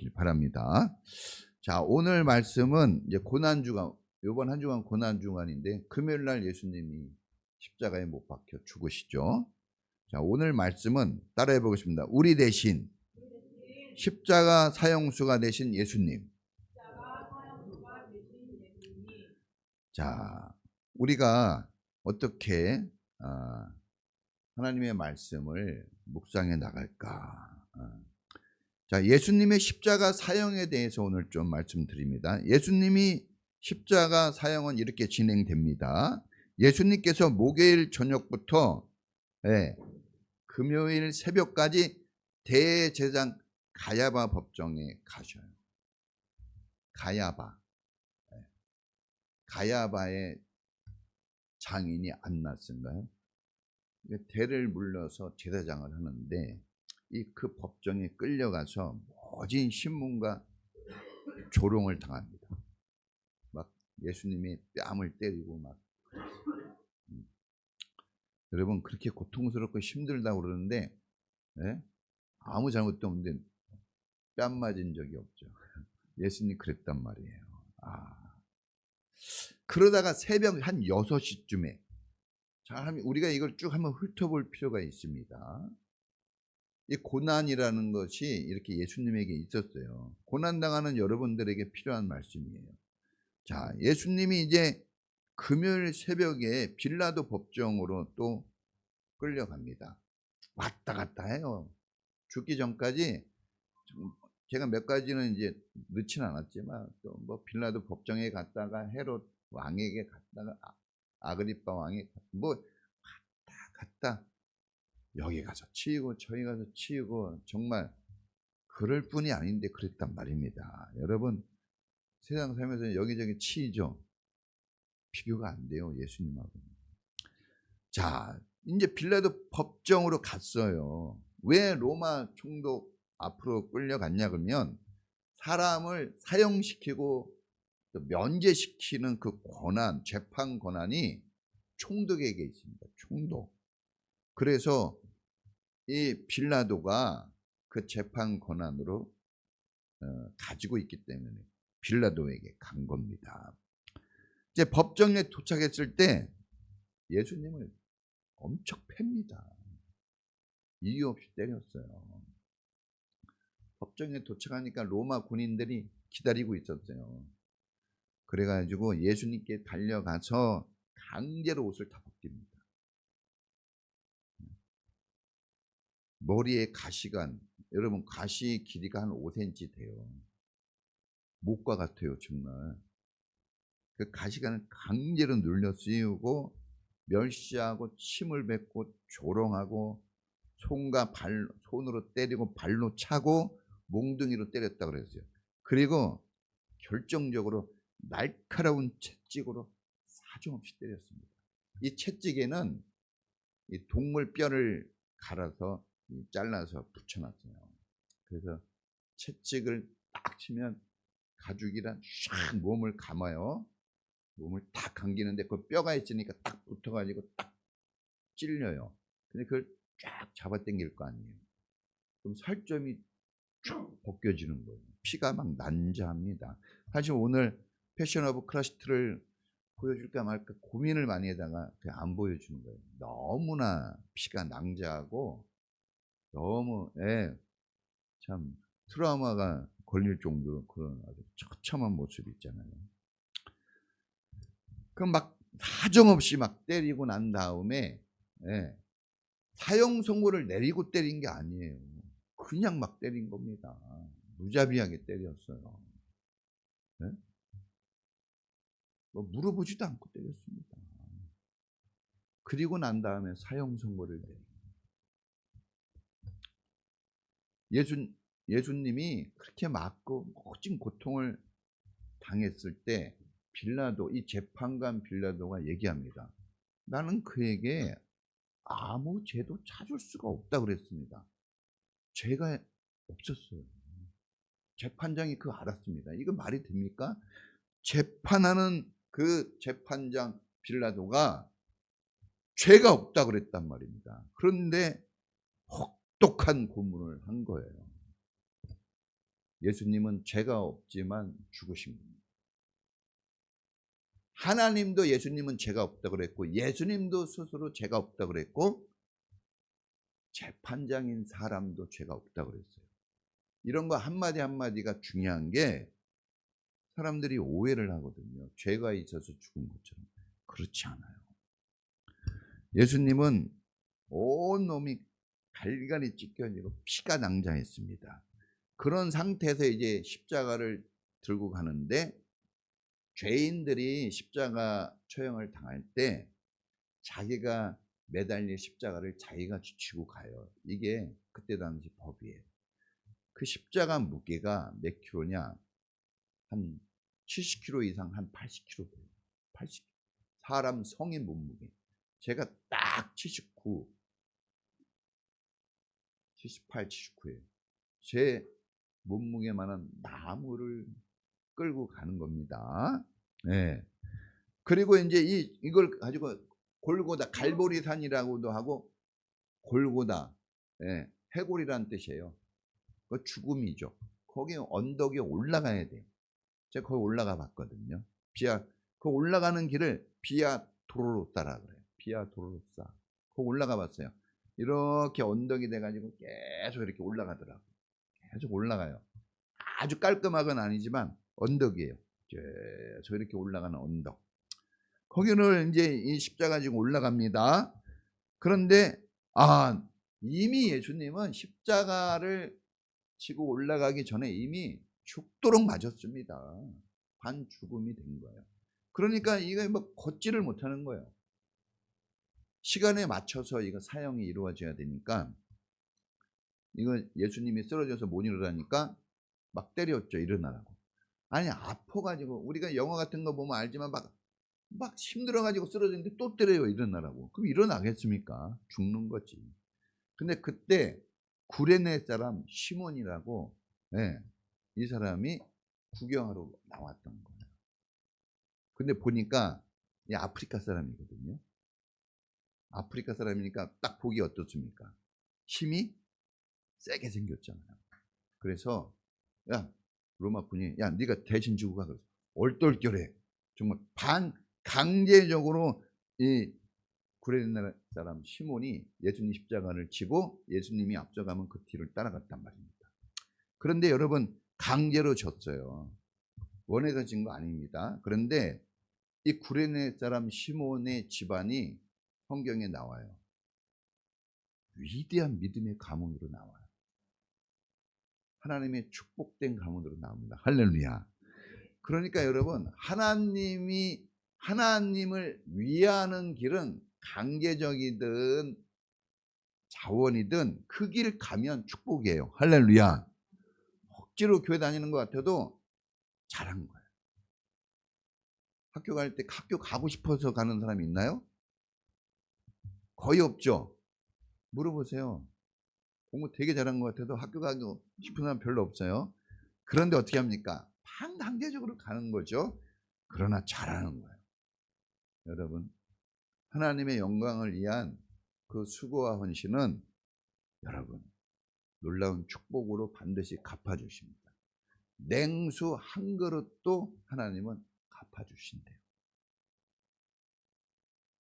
되시길 바랍니다. 자, 오늘 말씀은 이제 고난주간, 이번 한 주간 고난주간인데 금요일 날 예수님이 십자가에 못 박혀 죽으시죠. 자, 오늘 말씀은 따라해 보겠습니다. 우리 대신 십자가 사형수가 되신 예수님. 자, 우리가 어떻게 하나님의 말씀을 묵상해 나갈까? 자, 예수님의 십자가 사형에 대해서 오늘 좀 말씀드립니다. 예수님이 십자가 사형은 이렇게 진행됩니다. 예수님께서 목요일 저녁부터 금요일 새벽까지 대제사장 가야바 법정에 가셔요. 가야바의 장인이 안나스인가요? 대를 물려서 제사장을 하는데 그 법정에 끌려가서 모진 신문과 조롱을 당합니다. 막 예수님이 뺨을 때리고 막 여러분 그렇게 고통스럽고 힘들다고 그러는데 아무 잘못도 없는데 뺨 맞은 적이 없죠. 예수님 그랬단 말이에요. 그러다가 새벽 한 6시쯤에 우리가 이걸 쭉 한번 훑어볼 필요가 있습니다. 이 고난이라는 것이 이렇게 예수님에게 있었어요. 고난당하는 여러분들에게 필요한 말씀이에요. 자, 예수님이 이제 금요일 새벽에 빌라도 법정으로 또 끌려갑니다. 왔다 갔다 해요. 죽기 전까지 제가 몇 가지는 이제 넣진 않았지만 또 뭐 빌라도 법정에 갔다가 헤롯 왕에게 갔다가 아그리빠 왕에 뭐 왔다 갔다 여기 가서 치이고 저기 가서 치이고 정말 그럴 뿐이 아닌데 그랬단 말입니다. 여러분 세상 살면서 여기저기 치이죠. 비교가 안 돼요. 예수님하고. 자, 이제 빌라도 법정으로 갔어요. 왜 로마 총독 앞으로 끌려갔냐 그러면 사람을 사형시키고 또 면제시키는 그 권한, 재판 권한이 총독에게 있습니다. 총독. 그래서 이 빌라도가 그 재판 권한으로 가지고 있기 때문에 빌라도에게 간 겁니다. 이제 법정에 도착했을 때 예수님을 엄청 팹니다. 이유 없이 때렸어요. 법정에 도착하니까 로마 군인들이 기다리고 있었어요. 그래가지고 예수님께 달려가서 강제로 옷을 다 벗깁니다. 머리에 가시가 여러분 가시 길이가 한 5cm 돼요. 목과 같아요 정말. 그 가시관을 강제로 눌려 씌우고 멸시하고 침을 뱉고 조롱하고 손으로 때리고 발로 차고 몽둥이로 때렸다 그랬어요. 그리고 결정적으로 날카로운 채찍으로 사정없이 때렸습니다. 이 채찍에는 이 동물 뼈를 갈아서 잘라서 붙여놨어요. 그래서 채찍을 딱 치면 가죽이란 샥 몸을 감아요. 몸을 딱 감기는데 그 뼈가 있으니까 딱 붙어가지고 딱 찔려요. 근데 그걸 쫙 잡아당길 거 아니에요. 그럼 살점이 쭉 벗겨지는 거예요. 피가 막 난자합니다. 사실 오늘 패션 오브 크라시트를 보여줄까 말까 고민을 많이 하다가 그냥 안 보여주는 거예요. 너무나 피가 낭자하고 너무 참 트라우마가 걸릴 정도로 그런 아주 처참한 모습이 있잖아요. 그럼 막 사정없이 막 때리고 난 다음에 사형 선고를 내리고 때린 게 아니에요. 그냥 막 때린 겁니다. 무자비하게 때렸어요. 뭐 물어보지도 않고 때렸습니다. 그리고 난 다음에 사형 선고를 내린 예수님이 그렇게 맞고 모진 고통을 당했을 때 빌라도 이 재판관 빌라도가 얘기합니다. 나는 그에게 아무 죄도 찾을 수가 없다 그랬습니다. 죄가 없었어요. 재판장이 그거 알았습니다. 이거 말이 됩니까? 재판하는 그 재판장 빌라도가 죄가 없다 그랬단 말입니다. 그런데 혹독한 고문을 한 거예요. 예수님은 죄가 없지만 죽으신 분입니다. 하나님도 예수님은 죄가 없다고 그랬고 예수님도 스스로 죄가 없다고 그랬고 재판장인 사람도 죄가 없다고 그랬어요. 이런 거 한마디 한마디가 중요한 게 사람들이 오해를 하거든요. 죄가 있어서 죽은 것처럼. 그렇지 않아요. 예수님은 온 놈이 갈갈이 찢겨지고 피가 낭자했습니다. 그런 상태에서 이제 십자가를 들고 가는데 죄인들이 십자가 처형을 당할 때 자기가 매달릴 십자가를 자기가 지치고 가요. 이게 그때 당시 법이에요. 그 십자가 무게가 몇 킬로냐? 한 70kg 이상, 한 80kg 돼요. 80. 사람 성인 몸무게. 제가 딱 79, 78, 79예요. 제 몸무게만한 나무를 끌고 가는 겁니다. 네. 그리고 이제 이걸 가지고 골고다, 갈보리산이라고도 하고 골고다, 예, 해골이란 뜻이에요. 그 죽음이죠. 거기 언덕에 올라가야 돼요. 제가 거기 올라가 봤거든요. 그 올라가는 길을 비아 도로로따라 그래요. 비아 도로로싸. 거기 올라가 봤어요. 이렇게 언덕이 돼가지고 계속 이렇게 올라가더라고요. 계속 올라가요. 아주 깔끔하건 아니지만 언덕이에요. 저 이렇게 올라가는 언덕. 거기를 이제 이 십자가 지고 올라갑니다. 그런데 이미 예수님은 십자가를 지고 올라가기 전에 이미 죽도록 맞았습니다. 반죽음이 된 거예요. 그러니까 이거 뭐 걷지를 못하는 거예요. 시간에 맞춰서 이거 사형이 이루어져야 되니까 이거 예수님이 쓰러져서 못 일어나니까 막 때렸죠. 일어나라고. 아니 아파가지고 우리가 영화 같은 거 보면 알지만 막 힘들어가지고 쓰러졌는데 또 때려요. 일어나라고. 그럼 일어나겠습니까? 죽는 거지. 근데 그때 구레네 사람 시몬이라고, 예, 이 사람이 구경하러 나왔던 거예요. 근데 보니까 이 아프리카 사람이거든요. 아프리카 사람이니까 딱 보기 어떻습니까? 힘이 세게 생겼잖아요. 그래서 야 로마 군이 야 네가 대신 지고 가. 그래서 얼떨결에 정말 강제적으로 이 구레네 사람 시몬이 예수님 십자가를 지고 예수님이 앞서가면 그 뒤를 따라갔단 말입니다. 그런데 여러분 강제로 졌어요. 원해서 진 거 아닙니다. 그런데 이 구레네 사람 시몬의 집안이 성경에 나와요. 위대한 믿음의 가문으로 나와요. 하나님의 축복된 가문으로 나옵니다. 할렐루야. 그러니까 여러분 하나님을 위하는 길은 강제적이든 자원이든 그 길 가면 축복이에요. 할렐루야. 억지로 교회 다니는 것 같아도 잘한 거예요. 학교 갈 때 학교 가고 싶어서 가는 사람이 있나요? 거의 없죠. 물어보세요. 공부 되게 잘한 것 같아도 학교 가고 싶은 사람 별로 없어요. 그런데 어떻게 합니까? 반강제적으로 가는 거죠. 그러나 잘하는 거예요. 여러분 하나님의 영광을 위한 그 수고와 헌신은 여러분 놀라운 축복으로 반드시 갚아주십니다. 냉수 한 그릇도 하나님은 갚아주신대요.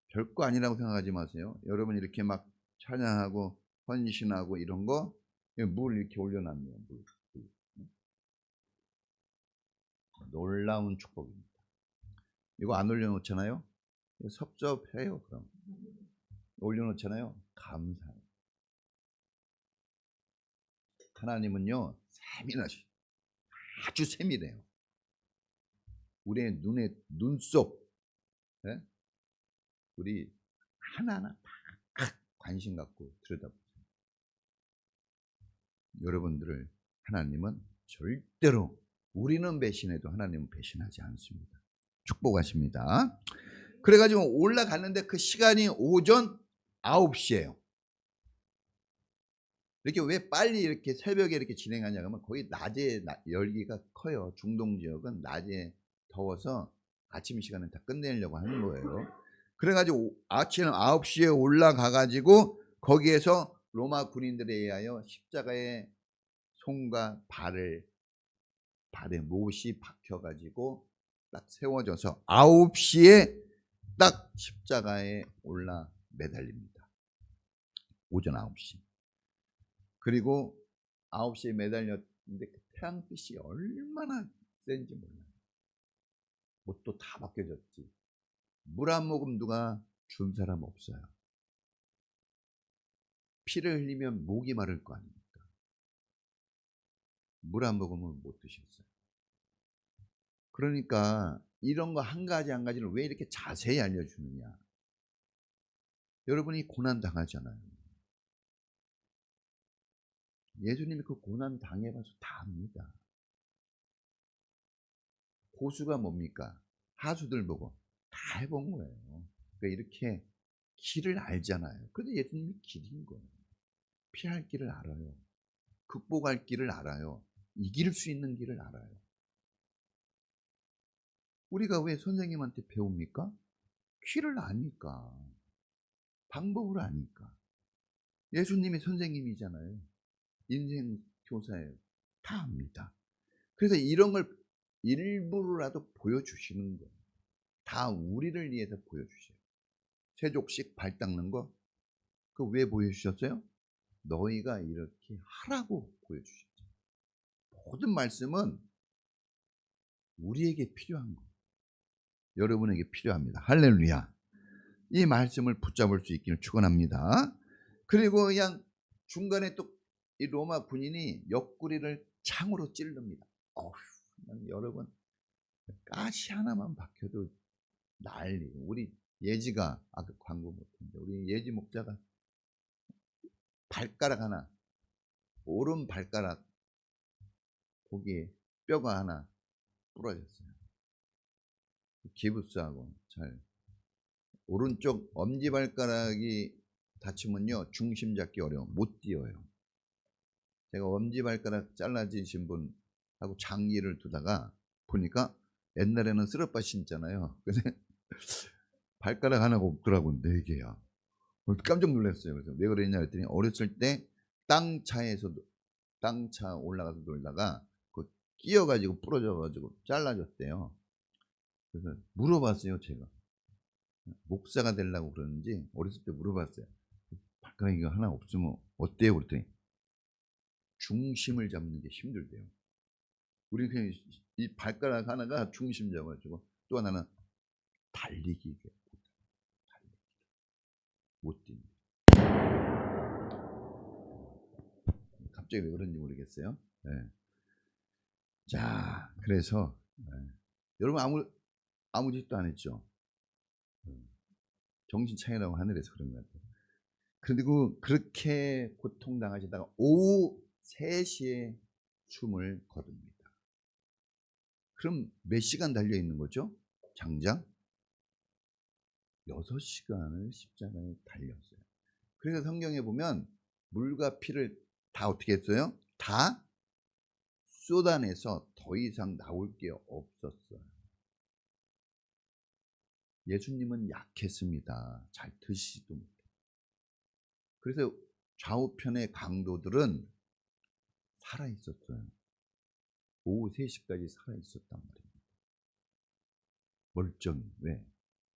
별거 아니라고 생각하지 마세요. 여러분 이렇게 막 찬양하고 헌신하고 이런 거 물 이렇게 올려놨네요. 물. 놀라운 축복입니다. 이거 안 올려놓잖아요. 섭섭해요. 그럼 올려놓잖아요. 감사해요. 하나님은요 세밀하시, 아주 세밀해요. 우리의 눈에 눈속, 네? 우리 하나하나 다 관심 갖고 들여다보세요. 여러분들을 하나님은 절대로 우리는 배신해도 하나님은 배신하지 않습니다. 축복하십니다. 그래가지고 올라갔는데 그 시간이 오전 9시예요. 이렇게 왜 빨리 이렇게 새벽에 이렇게 진행하냐 하면 거의 낮에 열기가 커요. 중동 지역은 낮에 더워서 아침 시간에 다 끝내려고 하는 거예요. 그래가지고 아침 9시에 올라가가지고 거기에서 로마 군인들에 의하여 십자가의 손과 발을 발에 못이 박혀가지고 딱 세워져서 9시에 딱 십자가에 올라 매달립니다. 오전 9시. 그리고 9시에 매달렸는데 그 태양빛이 얼마나 센지 몰라요. 옷도 다 벗겨졌지. 물 한 모금 누가 준 사람 없어요. 피를 흘리면 목이 마를 거 아닙니까? 물 한 모금은 못 드셨어요. 그러니까 이런 거 한 가지 한 가지를 왜 이렇게 자세히 알려주느냐. 여러분이 고난 당하잖아요. 예수님이 그 고난 당해봐서 다 압니다. 고수가 뭡니까? 하수들 보고 다 해본 거예요. 그러니까 이렇게 길을 알잖아요. 그런데 예수님이 길인 거예요. 피할 길을 알아요. 극복할 길을 알아요. 이길 수 있는 길을 알아요. 우리가 왜 선생님한테 배웁니까? 길을 아니까. 방법을 아니까. 예수님이 선생님이잖아요. 인생 교사예요. 다 압니다. 그래서 이런 걸 일부라도 보여주시는 거예요. 다 우리를 위해서 보여주셔요. 세족식 발 닦는 거, 그 왜 보여주셨어요? 너희가 이렇게 하라고 보여주셨죠. 모든 말씀은 우리에게 필요한 거예요. 여러분에게 필요합니다. 할렐루야. 이 말씀을 붙잡을 수 있기를 축원합니다. 그리고 그냥 중간에 또 이 로마 군인이 옆구리를 창으로 찌릅니다. 어휴, 여러분 가시 하나만 박혀도 난리. 우리 예지가 아까 광고 못했는데 우리 예지 목자가 발가락 하나, 오른 발가락 거기에 뼈가 하나 부러졌어요. 기부스하고 잘 오른쪽 엄지발가락이 다치면요 중심 잡기 어려워. 못 뛰어요. 제가 엄지발가락 잘라지신 분하고 장기를 두다가 보니까 옛날에는 쓰러빠 신잖아요. 근데 발가락 하나가 없더라고. 4개야. 깜짝 놀랐어요. 그래서 왜 그랬냐 했더니 어렸을 때 땅차 올라가서 놀다가 그 끼어가지고 부러져가지고 잘라졌대요. 그래서 물어봤어요. 제가 목사가 되려고 그러는지 어렸을 때 물어봤어요. 발가락이 하나 없으면 어때요? 그랬더니 중심을 잡는 게 힘들대요. 우리 그냥 이 발가락 하나가 중심 잡아가지고 또 하나는 달리기 못 뛰는. 갑자기 왜 그런지 모르겠어요. 네. 자, 그래서 여러분 아무 짓도 안 했죠. 정신 차리라고 하늘에서 그런 것 같아요. 그리고 그렇게 고통당하시다가 오후 3시에 숨을 거둡니다. 그럼 몇 시간 달려 있는 거죠? 장장 6시간을 십자가에 달렸어요. 그래서 성경에 보면 물과 피를 다 어떻게 했어요? 다 쏟아내서 더 이상 나올 게 없었어요. 예수님은 약했습니다. 잘 드시지도 못해요. 그래서 좌우편의 강도들은 살아있었어요. 오후 3시까지 살아있었단 말이에요. 멀쩡히. 왜?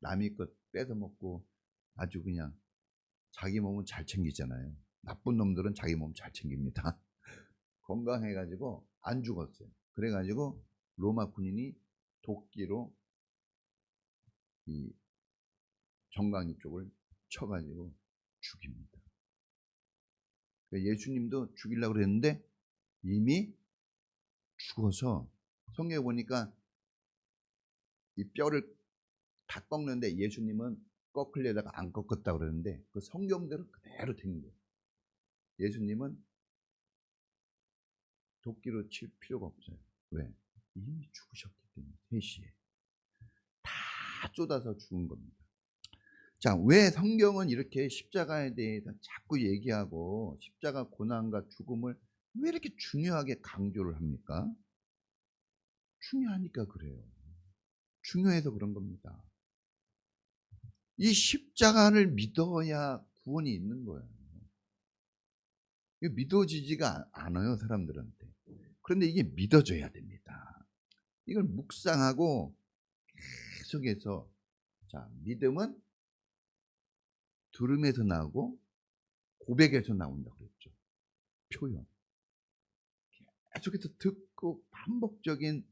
남의 것 뺏어먹고 아주 그냥 자기 몸은 잘 챙기잖아요. 나쁜 놈들은 자기 몸 잘 챙깁니다. 건강해가지고 안 죽었어요. 그래가지고 로마 군인이 도끼로 이 정강이 쪽을 쳐가지고 죽입니다. 예수님도 죽이려고 그랬는데 이미 죽어서 성경에 보니까 이 뼈를 다 꺾는데 예수님은 꺾으려다가 안 꺾었다고 그러는데 그 성경대로 그대로 된 거예요. 예수님은 도끼로 칠 필요가 없어요. 왜? 이미 죽으셨기 때문에 3시에 다 쏟아서 죽은 겁니다. 자, 왜 성경은 이렇게 십자가에 대해서 자꾸 얘기하고 십자가 고난과 죽음을 왜 이렇게 중요하게 강조를 합니까? 중요하니까 그래요. 중요해서 그런 겁니다. 이 십자가를 믿어야 구원이 있는 거예요. 이게 믿어지지가 않아요, 사람들한테. 그런데 이게 믿어져야 됩니다. 이걸 묵상하고 계속해서, 자, 믿음은 들음에서 나오고 고백에서 나온다고 그랬죠. 표현. 계속해서 듣고 반복적인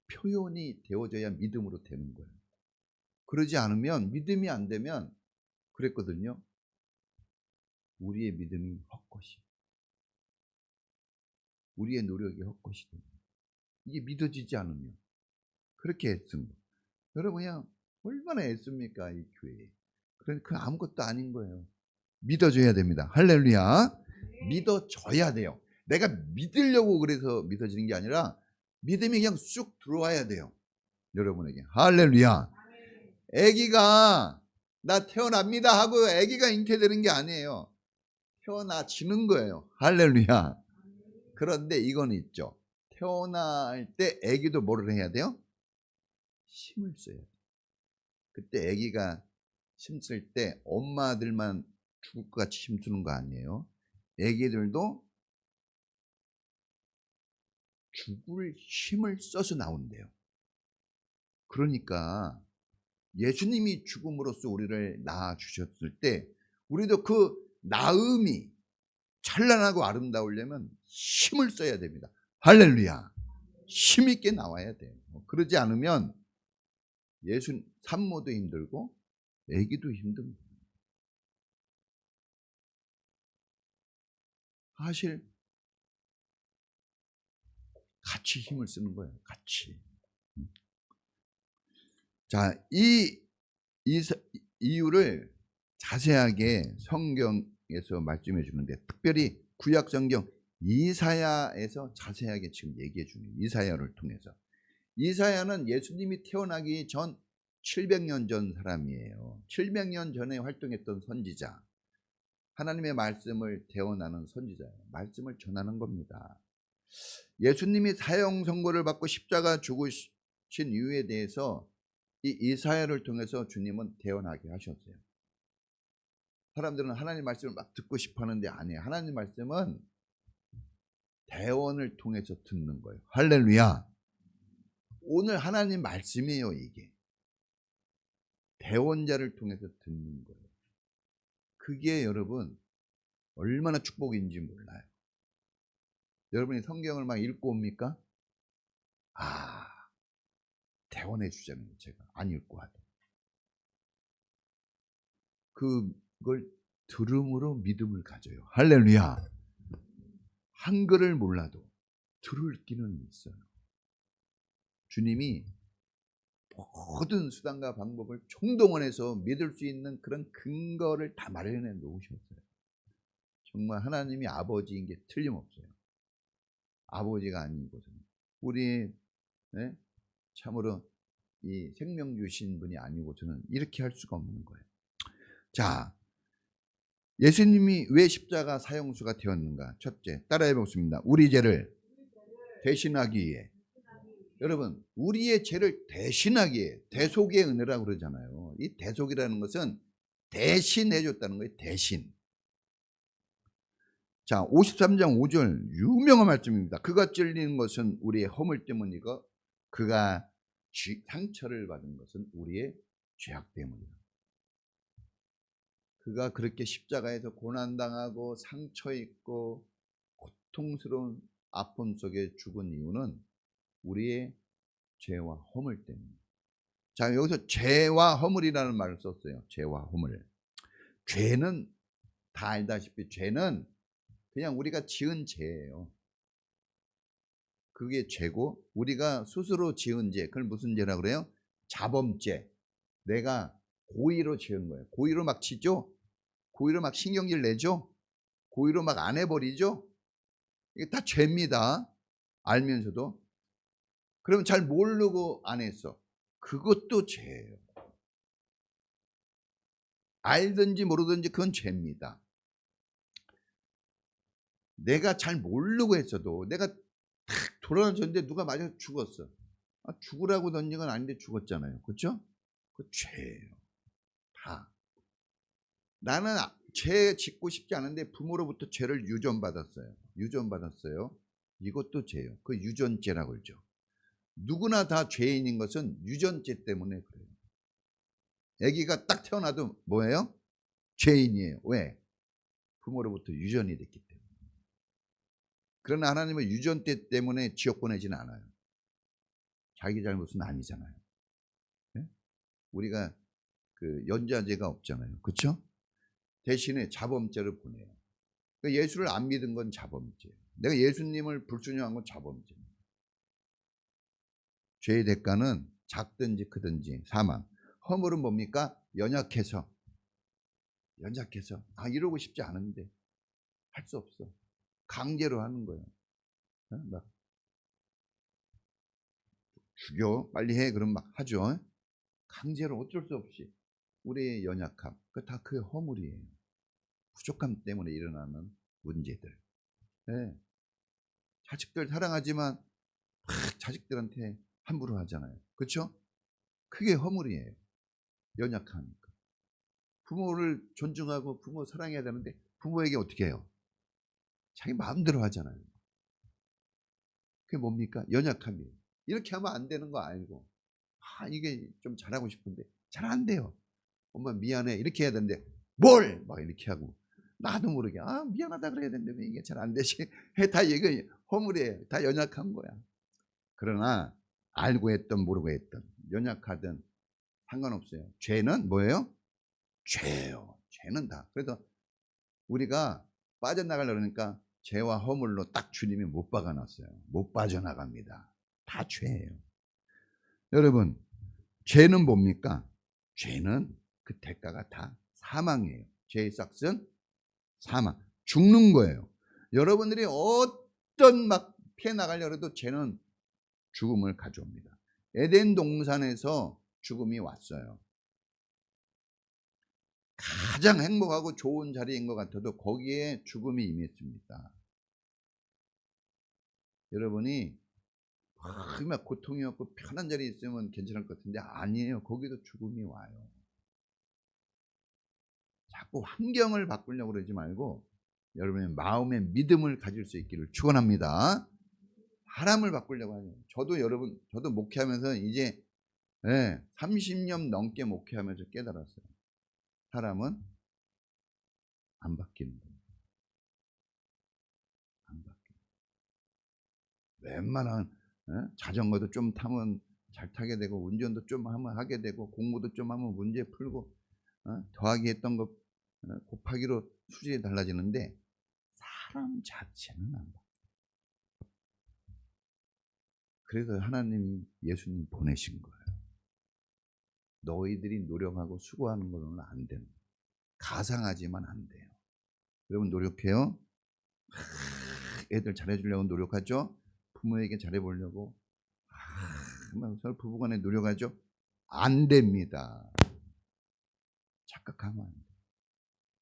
표현이 되어져야 믿음으로 되는 거예요. 그러지 않으면, 믿음이 안 되면 그랬거든요. 우리의 믿음이 헛것이, 우리의 노력이 헛것이 됩니다. 이게 믿어지지 않으면. 그렇게 애쓴 거. 여러분 그냥 얼마나 애씁니까 이 교회에. 그러니까 아무것도 아닌 거예요. 믿어줘야 됩니다. 할렐루야. 믿어줘야 돼요. 내가 믿으려고 그래서 믿어지는 게 아니라 믿음이 그냥 쑥 들어와야 돼요. 여러분에게. 할렐루야. 아기가 나 태어납니다 하고 아기가 잉태되는 게 아니에요. 태어나지는 거예요. 할렐루야. 그런데 이건 있죠. 태어날 때 아기도 뭐를 해야 돼요? 힘을 써야 돼요. 그때 아기가 힘쓸 때 엄마들만 죽을 것 같이 힘쓰는 거 아니에요. 아기들도 죽을 힘을 써서 나온대요. 그러니까 예수님이 죽음으로써 우리를 낳아주셨을 때 우리도 그 낳음이 찬란하고 아름다우려면 힘을 써야 됩니다. 할렐루야. 힘있게 나와야 돼요. 그러지 않으면 예수 산모도 힘들고 아기도 힘든 거예요. 사실 같이 힘을 쓰는 거예요. 같이. 자, 이 이유를 자세하게 성경에서 말씀해 주는데, 특별히 구약 성경 이사야에서 자세하게 지금 얘기해 주는, 이사야를 통해서. 이사야는 예수님이 태어나기 전 700년 전 사람이에요. 700년 전에 활동했던 선지자. 하나님의 말씀을 대언하는 선지자예요. 말씀을 전하는 겁니다. 예수님이 사형 선고를 받고 십자가 죽으신 이유에 대해서 이 이사야를 통해서 주님은 대언하게 하셨어요. 사람들은 하나님 말씀을 막 듣고 싶어 하는데 아니에요. 하나님 말씀은 대언을 통해서 듣는 거예요. 할렐루야. 오늘 하나님 말씀이에요. 이게 대언자를 통해서 듣는 거예요. 그게 여러분 얼마나 축복인지 몰라요. 여러분이 성경을 막 읽고 옵니까? 대언해 주잖아요. 제가 안 읽고 하도. 그걸 들음으로 믿음을 가져요. 할렐루야. 한글을 몰라도 들을 기는 있어요. 주님이 모든 수단과 방법을 총동원해서 믿을 수 있는 그런 근거를 다 마련해 놓으셨어요. 정말 하나님이 아버지인 게 틀림없어요. 아버지가 아닌 것은 우리 참으로 이 생명 주신 분이 아니고서는 이렇게 할 수가 없는 거예요. 자, 예수님이 왜 십자가 사형수가 되었는가? 첫째, 따라해 보겠습니다. 우리 죄를 대신하기 위해. 여러분, 우리의 죄를 대신하기 위해. 대속의 은혜라고 그러잖아요. 이 대속이라는 것은 대신해 줬다는 거예요. 대신. 자, 53장 5절 유명한 말씀입니다. 그가 찔리는 것은 우리의 허물 때문이고 그가 상처를 받은 것은 우리의 죄악 때문이다. 그가 그렇게 십자가에서 고난당하고 상처 입고 고통스러운 아픔 속에 죽은 이유는 우리의 죄와 허물 때문에. 자, 여기서 죄와 허물이라는 말을 썼어요. 죄와 허물. 죄는 다 알다시피 죄는 그냥 우리가 지은 죄예요. 그게 죄고, 우리가 스스로 지은 죄, 그걸 무슨 죄라고 그래요? 자범죄. 내가 고의로 지은 거예요. 고의로 막 치죠? 고의로 막 신경질 내죠? 고의로 막 안 해버리죠? 이게 다 죄입니다. 알면서도. 그러면 잘 모르고 안 했어. 그것도 죄예요. 알든지 모르든지 그건 죄입니다. 내가 잘 모르고 했어도 내가 탁 돌아졌는데 누가 맞아서 죽었어. 죽으라고 던진 건 아닌데 죽었잖아요. 그렇죠? 그 죄예요. 다. 나는 죄 짓고 싶지 않은데 부모로부터 죄를 유전받았어요. 이것도 죄예요. 그 유전죄라고 그러죠. 누구나 다 죄인인 것은 유전죄 때문에 그래요. 아기가 딱 태어나도 뭐예요? 죄인이에요. 왜? 부모로부터 유전이 됐기 때문에. 그러나 하나님은 유전죄 때문에 지옥 보내지는 않아요. 자기 잘못은 아니잖아요. 네? 우리가 그 연좌제가 없잖아요. 그렇죠? 대신에 자범죄를 보내요. 그러니까 예수를 안 믿은 건 자범죄예요. 내가 예수님을 불순종한 건 자범죄예요. 죄의 대가는 작든지 크든지 사망. 허물은 뭡니까? 연약해서 이러고 싶지 않은데 할 수 없어. 강제로 하는 거예요. 막 죽여 빨리 해 그럼 막 하죠. 강제로 어쩔 수 없이 우리의 연약함, 그 다 그 허물이에요. 부족함 때문에 일어나는 문제들. 네. 자식들 사랑하지만 자식들한테 함부로 하잖아요. 그렇죠? 그게 허물이에요. 연약하니까. 부모를 존중하고 부모 사랑해야 되는데 부모에게 어떻게 해요? 자기 마음대로 하잖아요. 그게 뭡니까? 연약함이에요. 이렇게 하면 안 되는 거 알고 이게 좀 잘하고 싶은데 잘 안 돼요. 엄마 미안해 이렇게 해야 되는데 뭘 막 이렇게 하고 나도 모르게 미안하다 그래야 되는데 왜 이게 잘 안 되지? 다 이게 허물이에요. 다 연약한 거야. 그러나 알고 했든 모르고 했든 연약하든 상관없어요. 죄는 뭐예요? 죄예요. 죄는 다. 그래서 우리가 빠져나가려고 하니까 죄와 허물로 딱 주님이 못 박아놨어요. 못 빠져나갑니다. 다 죄예요. 여러분, 죄는 뭡니까? 죄는 그 대가가 다 사망이에요. 죄의 싹은 사망. 죽는 거예요. 여러분들이 어떤 막 피해 나가려고 해도 죄는 죽음을 가져옵니다. 에덴 동산에서 죽음이 왔어요. 가장 행복하고 좋은 자리인 것 같아도 거기에 죽음이 임했습니다. 여러분이 막 고통이 없고 편한 자리에 있으면 괜찮을 것 같은데 아니에요. 거기도 죽음이 와요. 자꾸 환경을 바꾸려고 그러지 말고 여러분의 마음의 믿음을 가질 수 있기를 축원합니다. 사람을 바꾸려고 하죠. 저도 목회하면서 이제 30년 넘게 목회하면서 깨달았어요. 사람은 안 바뀌는 거예요. 안 바뀌어요. 웬만한 자전거도 좀 타면 잘 타게 되고 운전도 좀 하면 하게 되고 공부도 좀 하면 문제 풀고 더하기 했던 거 곱하기로 수준이 달라지는데 사람 자체는 안 바뀌어요. 그래서 하나님이 예수님 보내신 거예요. 너희들이 노력하고 수고하는 걸로는 안 되는 거예요. 가상하지만 안 돼요. 여러분 노력해요. 애들 잘해주려고 노력하죠. 부모에게 잘해보려고 서로 부부간에 노력하죠. 안 됩니다. 착각하면 안 돼요.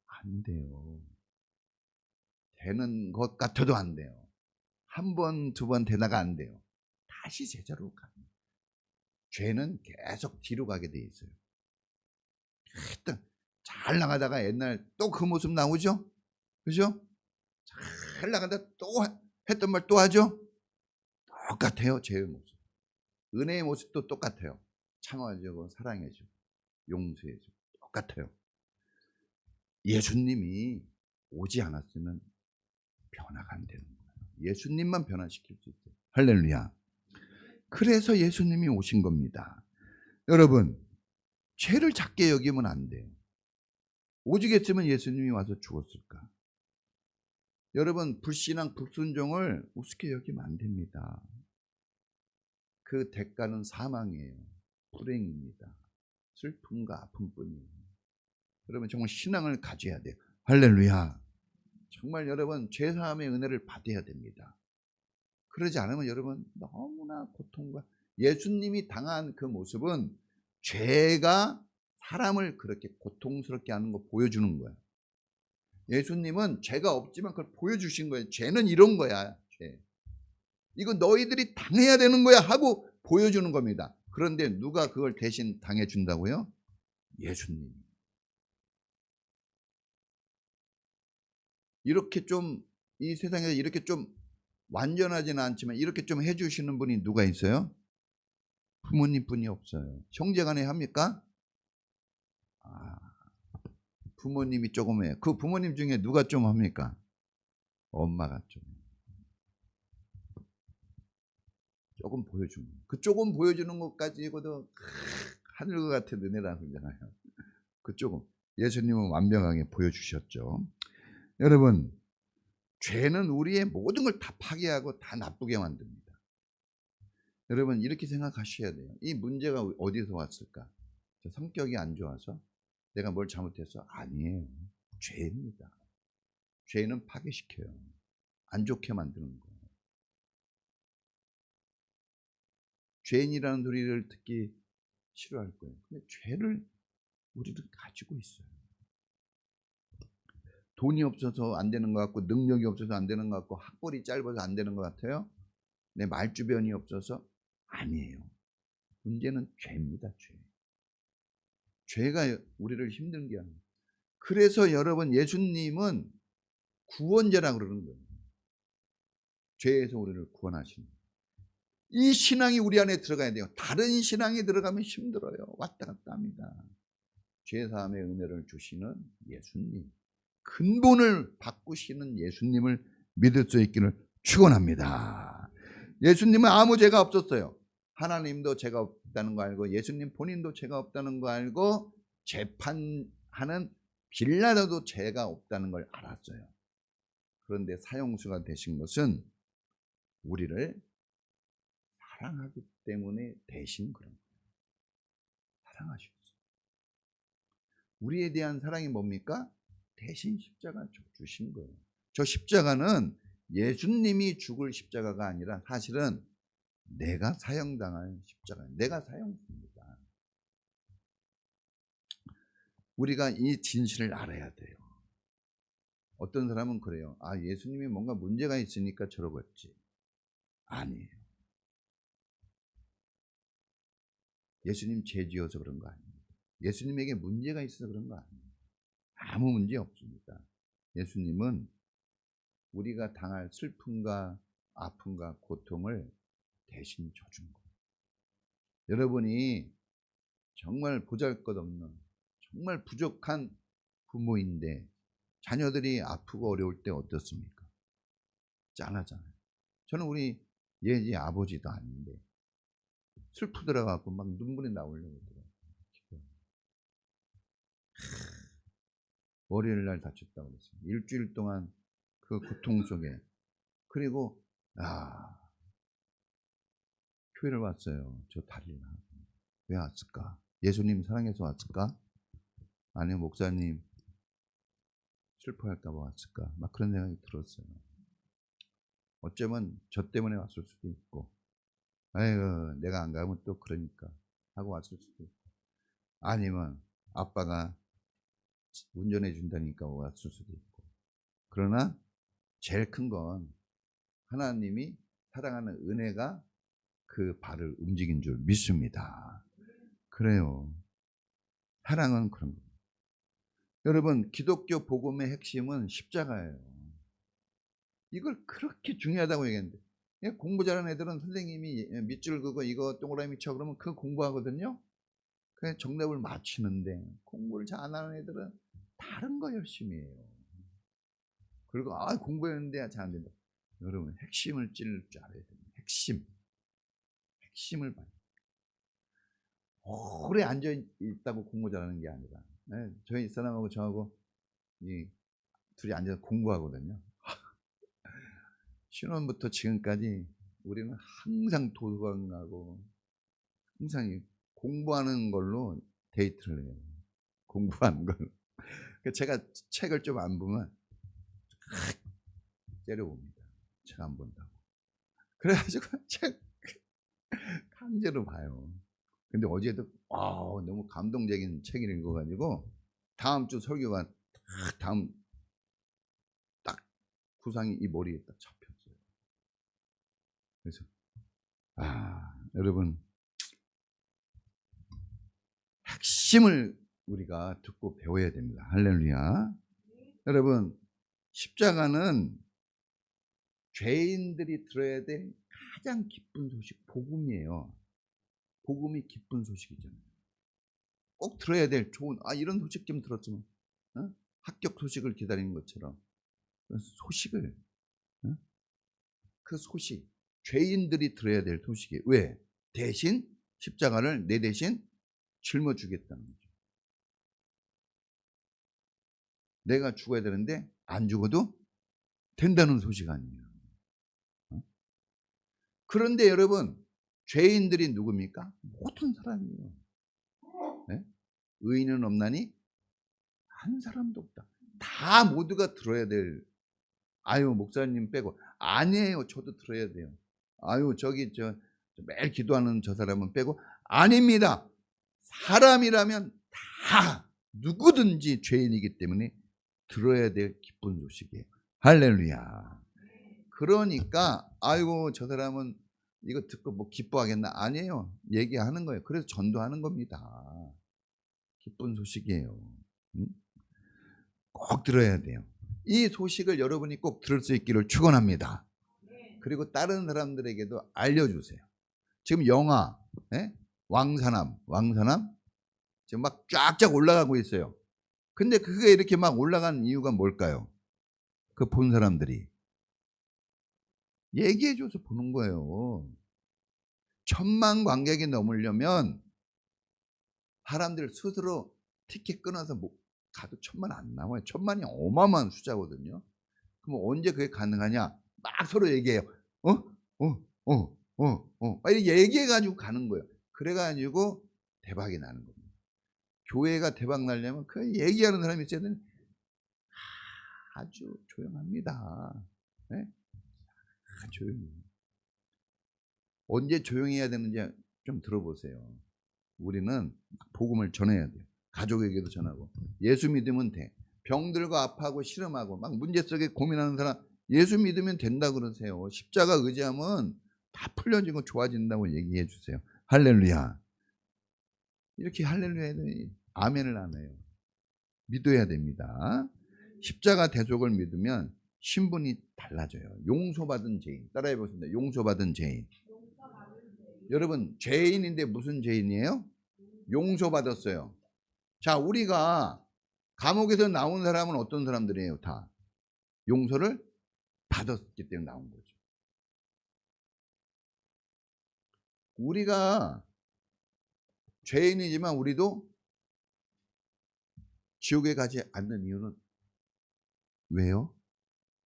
안 돼요. 되는 것 같아도 안 돼요. 한 번, 두 번 되다가 안 돼요. 다시 제자로 갑니다. 죄는 계속 뒤로 가게 돼 있어요. 일단 잘 나가다가 옛날 또 그 모습 나오죠? 그죠? 잘 나가다 또 했던 말 또 하죠? 똑같아요. 죄의 모습. 은혜의 모습도 똑같아요. 참아주고 사랑해주고 용서해주고 똑같아요. 예수님이 오지 않았으면 변화가 안 되는 거예요. 예수님만 변화시킬 수 있어요. 할렐루야. 그래서 예수님이 오신 겁니다. 여러분, 죄를 작게 여기면 안 돼요. 오직 했으면 예수님이 와서 죽었을까? 여러분, 불신앙, 불순종을 우습게 여기면 안 됩니다. 그 대가는 사망이에요. 불행입니다. 슬픔과 아픔뿐이에요. 여러분 정말 신앙을 가져야 돼요. 할렐루야. 정말 여러분 죄사함의 은혜를 받아야 됩니다. 그러지 않으면 여러분 너무나 고통과 예수님이 당한 그 모습은 죄가 사람을 그렇게 고통스럽게 하는 거 보여주는 거야. 예수님은 죄가 없지만 그걸 보여주신 거예요. 죄는 이런 거야. 죄. 이거 너희들이 당해야 되는 거야 하고 보여주는 겁니다. 그런데 누가 그걸 대신 당해준다고요? 예수님. 이렇게 좀 이 세상에서 이렇게 좀 완전하지는 않지만 이렇게 좀 해주시는 분이 누가 있어요? 부모님뿐이 없어요. 형제간에 합니까? 아, 부모님이 조금 해요. 그 부모님 중에 누가 좀 합니까? 엄마가 좀. 조금 보여주는. 그 조금 보여주는 것까지고도 하늘과 같은 은혜라는 거잖아요. 그 조금. 예수님은 완벽하게 보여주셨죠. 여러분, 죄는 우리의 모든 걸 다 파괴하고 다 나쁘게 만듭니다. 여러분, 이렇게 생각하셔야 돼요. 이 문제가 어디서 왔을까? 저 성격이 안 좋아서? 내가 뭘 잘못했어? 아니에요. 죄입니다. 죄는 파괴시켜요. 안 좋게 만드는 거예요. 죄인이라는 소리를 듣기 싫어할 거예요. 근데 죄를 우리는 가지고 있어요. 돈이 없어서 안 되는 것 같고, 능력이 없어서 안 되는 것 같고, 학벌이 짧아서 안 되는 것 같아요. 내 말주변이 없어서 아니에요. 문제는 죄입니다. 죄가 우리를 힘든 게 아니에요. 그래서 여러분, 예수님은 구원자라고 그러는 거예요. 죄에서 우리를 구원하시는 거예요. 이 신앙이 우리 안에 들어가야 돼요. 다른 신앙이 들어가면 힘들어요. 왔다 갔다 합니다. 죄사함의 은혜를 주시는 예수님, 근본을 바꾸시는 예수님을 믿을 수 있기를 축원합니다. 예수님은 아무 죄가 없었어요. 하나님도 죄가 없다는 거 알고, 예수님 본인도 죄가 없다는 거 알고, 재판하는 빌라도도 죄가 없다는 걸 알았어요. 그런데 사형수가 되신 것은 우리를 사랑하기 때문에 대신 그런 거예요. 사랑하셨어요. 우리에 대한 사랑이 뭡니까? 대신 십자가 주신 거예요. 저 십자가는 예수님이 죽을 십자가가 아니라 사실은 내가 사형당할 십자가예요. 내가 사형수입니다. 우리가 이 진실을 알아야 돼요. 어떤 사람은 그래요. 아, 예수님이 뭔가 문제가 있으니까 저러겠지. 아니에요. 예수님 죄 지어서 그런 거 아닙니다. 예수님에게 문제가 있어서 그런 거 아니에요. 아무 문제 없습니다. 예수님은 우리가 당할 슬픔과 아픔과 고통을 대신 져준 거예요. 여러분이 정말 보잘것없는, 정말 부족한 부모인데 자녀들이 아프고 어려울 때 어떻습니까? 짠하잖아요. 저는 우리 예지 아버지도 아닌데 슬프더라고 막 눈물이 나오려고 그러더라고요. 월요일 날 다쳤다고 그랬어요. 일주일 동안 그 고통 속에. 그리고 교회를 왔어요. 저 다리를. 왜 왔을까? 예수님 사랑해서 왔을까? 아니면 목사님 슬퍼할까 봐 왔을까? 막 그런 생각이 들었어요. 어쩌면 저 때문에 왔을 수도 있고, 아이고 내가 안 가면 또 그러니까 하고 왔을 수도 있고, 아니면 아빠가 운전해 준다니까 왔을 수도 있고. 그러나 제일 큰 건 하나님이 사랑하는 은혜가 그 발을 움직인 줄 믿습니다. 그래요. 사랑은 그런 거예요. 여러분, 기독교 복음의 핵심은 십자가예요. 이걸 그렇게 중요하다고 얘기했는데, 공부 잘하는 애들은 선생님이 밑줄 그거 이거 동그라미 쳐 그러면 그거 공부하거든요. 그래서 정답을 맞추는데, 공부를 잘 안 하는 애들은 다른 거 열심히 해요. 그리고 공부했는데 잘 안 된다. 여러분, 핵심을 찔릴 줄 알아야 됩니다. 핵심을 봐요. 오래 앉아 있다고 공부 잘하는 게 아니라, 저희 사람하고 저하고 이 둘이 앉아서 공부하거든요. 신혼부터 지금까지 우리는 항상 도서관 가고 항상 공부하는 걸로 데이트를 해요. 공부하는 걸로. 제가 책을 좀 안 보면 때려봅니다. 책 안 본다고. 그래가지고 책 강제로 봐요. 근데 어제도 너무 감동적인 책을 읽어가지고 다음 주 설교가 다음 딱 구상이 이 머리에 딱 잡혔어요. 그래서 여러분 핵심을 우리가 듣고 배워야 됩니다. 할렐루야. 여러분, 십자가는 죄인들이 들어야 될 가장 기쁜 소식, 복음이에요. 복음이 기쁜 소식이잖아요. 꼭 들어야 될 좋은 이런 소식 좀 들었으면 합격 소식을 기다리는 것처럼 소식을 그 소식 죄인들이 들어야 될 소식이 왜? 대신 십자가를 내 대신 짊어주겠다는 거죠. 내가 죽어야 되는데 안 죽어도 된다는 소식 아니에요. 그런데 여러분 죄인들이 누굽니까? 모든 사람이에요. 네? 의인은 없나니 한 사람도 없다. 다 모두가 들어야 될 목사님 빼고 아니에요. 저도 들어야 돼요. 저기 매일 기도하는 저 사람은 빼고 아닙니다. 사람이라면 다 누구든지 죄인이기 때문에 들어야 될 기쁜 소식이에요. 할렐루야. 그러니까 저 사람은 이거 듣고 뭐 기뻐하겠나? 아니에요. 얘기하는 거예요. 그래서 전도하는 겁니다. 기쁜 소식이에요. 꼭 들어야 돼요. 이 소식을 여러분이 꼭 들을 수 있기를 축원합니다. 그리고 다른 사람들에게도 알려주세요. 지금 영화 왕사남 지금 막 쫙쫙 올라가고 있어요. 근데 그게 이렇게 막 올라간 이유가 뭘까요? 그 본 사람들이 얘기해줘서 보는 거예요. 1000만 관객이 넘으려면 사람들 스스로 티켓 끊어서 가도 1000만 안 나와요. 1000만이 어마어마한 숫자거든요. 그럼 언제 그게 가능하냐? 막 서로 얘기해요. 이렇게 얘기해가지고 가는 거예요. 그래가지고 대박이 나는 겁니다. 교회가 대박 나려면 그 얘기하는 사람이 있어야 되는 아주 조용합니다. 네? 조용히. 언제 조용히 해야 되는지 좀 들어보세요. 우리는 복음을 전해야 돼요. 가족에게도 전하고. 예수 믿으면 돼. 병들고 아파하고 실험하고 막 문제 속에 고민하는 사람 예수 믿으면 된다 그러세요. 십자가 의지하면 다 풀려지고 좋아진다고 얘기해 주세요. 할렐루야. 이렇게 할렐루야 해더니 아멘을 안 해요. 믿어야 됩니다. 십자가 대속을 믿으면 신분이 달라져요. 용서받은 죄인. 따라해 보겠습니다. 용서받은 죄인. 여러분 죄인인데 무슨 죄인이에요? 용서받았어요. 자, 우리가 감옥에서 나온 사람은 어떤 사람들이에요? 다 용서를 받았기 때문에 나온 거죠. 우리가 죄인이지만 우리도 지옥에 가지 않는 이유는 왜요?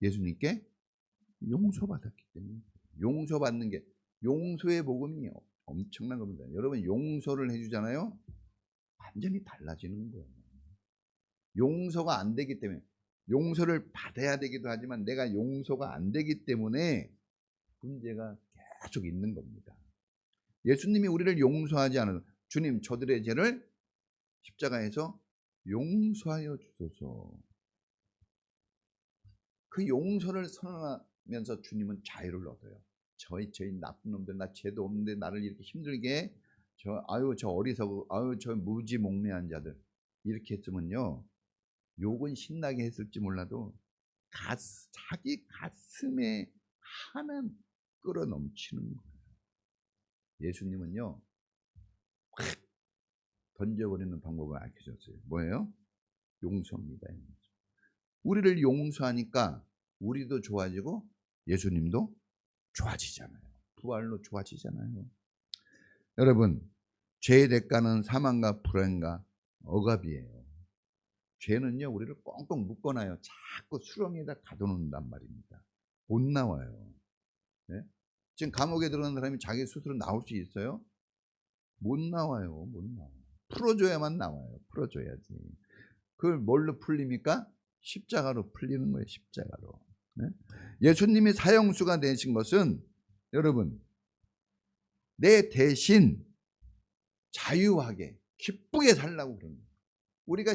예수님께 용서받았기 때문에. 용서받는 게 용서의 복음이 엄청난 겁니다. 여러분 용서를 해주잖아요. 완전히 달라지는 거예요. 용서가 안 되기 때문에 용서를 받아야 되기도 하지만 내가 용서가 안 되기 때문에 문제가 계속 있는 겁니다. 예수님이 우리를 용서하지 않아서 주님 저들의 죄를 십자가에서 용서하여 주소서. 그 용서를 선언하면서 주님은 자유를 얻어요. 저희 나쁜 놈들 나 죄도 없는데 나를 이렇게 힘들게 저 어리석고 저 무지몽매한 자들 이렇게 했으면요 욕은 신나게 했을지 몰라도 자기 가슴에 하나 끌어 넘치는 거예요. 예수님은요 확 던져버리는 방법을 알려줬어요. 뭐예요? 용서입니다. 우리를 용서하니까 우리도 좋아지고 예수님도 좋아지잖아요. 부활로 좋아지잖아요. 여러분 죄의 대가는 사망과 불행과 억압이에요. 죄는요 우리를 꽁꽁 묶어놔요. 자꾸 수렁에다 가둬놓는단 말입니다. 못 나와요. 네? 지금 감옥에 들어간 사람이 자기 스스로 나올 수 있어요? 못 나와요. 못 나와요. 풀어줘야만 나와요. 풀어줘야지. 그걸 뭘로 풀립니까? 십자가로 풀리는 거예요. 십자가로. 네? 예수님이 사형수가 되신 것은 여러분 내 대신 자유하게 기쁘게 살라고 그러는 거예요. 우리가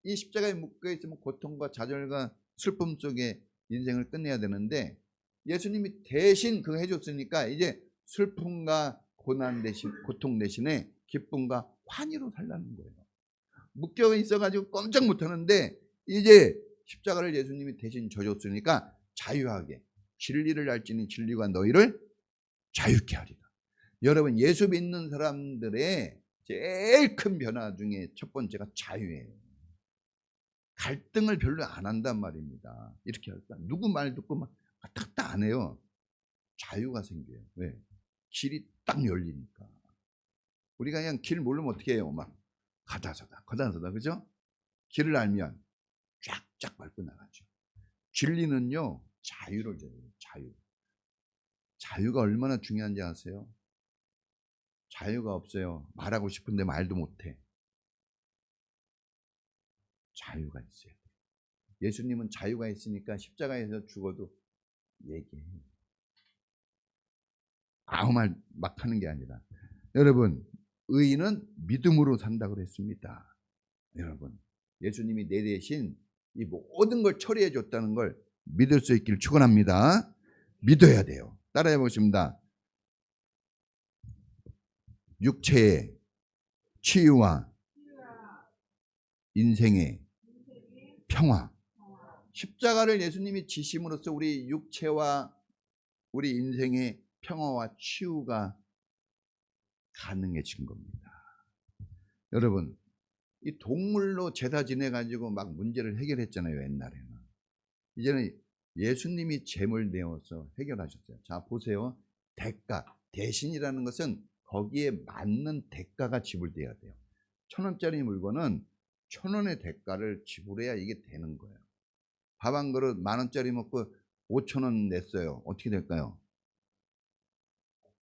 이 십자가에 묶여 있으면 고통과 좌절과 슬픔 속에 인생을 끝내야 되는데 예수님이 대신 그거 해줬으니까 이제 슬픔과 고난 대신 고통 대신에 기쁨과 환희로 살라는 거예요. 묶여 있어가지고 꼼짝 못하는데 이제 십자가를 예수님이 대신 져줬으니까 자유하게 진리를 알지니 진리가 너희를 자유케 하리라. 여러분, 예수 믿는 사람들의 제일 큰 변화 중에 첫 번째가 자유예요. 갈등을 별로 안 한단 말입니다. 이렇게 할까? 누구 말 듣고 막 왔다 갔다 안 해요. 자유가 생겨요. 왜? 길이 딱 열리니까. 우리가 그냥 길 모르면 어떻게 해요? 막 가다서다 그죠? 길을 알면 쫙쫙 밟고 나가죠. 진리는요, 자유를 줘요. 자유가 얼마나 중요한지 아세요? 자유가 없어요. 말하고 싶은데 말도 못해. 자유가 있어요. 예수님은 자유가 있으니까 십자가에서 죽어도 얘기해요. 아무 말 막 하는 게 아니라. 여러분, 의인은 믿음으로 산다고 그랬습니다. 여러분, 예수님이 내 대신 이 모든 걸 처리해 줬다는 걸 믿을 수 있기를 축원합니다. 믿어야 돼요. 따라해 보겠습니다. 육체의 치유와 인생의 평화. 십자가를 예수님이 지심으로써 우리 육체와 우리 인생의 평화와 치유가 가능해진 겁니다. 여러분, 이 동물로 제사 지내가지고 막 문제를 해결했잖아요, 옛날에는. 이제는 예수님이 제물 내어서 해결하셨어요. 자, 보세요. 대가, 대신이라는 것은 거기에 맞는 대가가 지불돼야 돼요. 1,000원짜리 물건은 1,000원의 대가를 지불해야 이게 되는 거예요. 밥 한 그릇 10,000원짜리 먹고 5,000원 냈어요. 어떻게 될까요?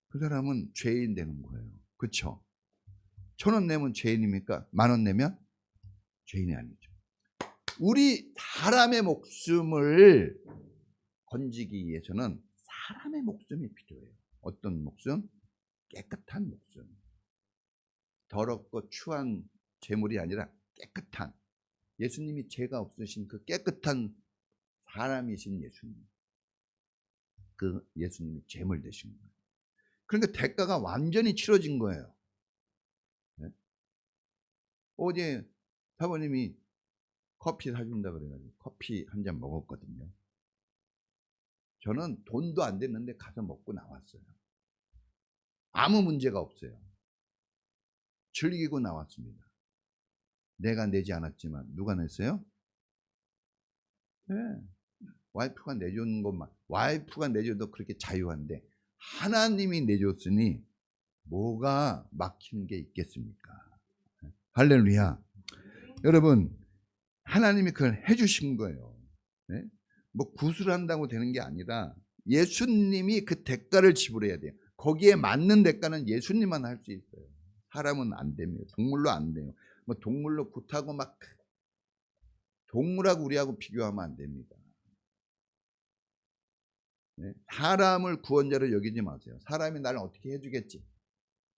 그 사람은 죄인 되는 거예요. 그렇죠? 1,000원 내면 죄인입니까? 10,000원 내면 죄인이 아니죠. 우리 사람의 목숨을 건지기 위해서는 사람의 목숨이 필요해요. 어떤 목숨? 깨끗한 목숨. 더럽고 추한 재물이 아니라 깨끗한, 예수님이 죄가 없으신 그 깨끗한 사람이신 예수님. 그 예수님이 제물 되신 거예요. 그러니까 대가가 완전히 치러진 거예요. 네? 어제 사모님이 커피 사준다 그래가지고 커피 한 잔 먹었거든요. 저는 돈도 안 됐는데 가서 먹고 나왔어요. 아무 문제가 없어요. 즐기고 나왔습니다. 내가 내지 않았지만 누가 냈어요? 네. 와이프가 내주는 것만, 와이프가 내줘도 그렇게 자유한데 하나님이 내줬으니 뭐가 막히는 게 있겠습니까? 할렐루야. 여러분, 하나님이 그걸 해주신 거예요. 네? 뭐 구술한다고 되는 게 아니라 예수님이 그 대가를 지불해야 돼요. 거기에 맞는 대가는 예수님만 할 수 있어요. 사람은 안 됩니다. 동물로 안 돼요. 뭐 동물로 굿하고 막 동물하고 우리하고 비교하면 안 됩니다. 네? 사람을 구원자로 여기지 마세요. 사람이 날 어떻게 해주겠지?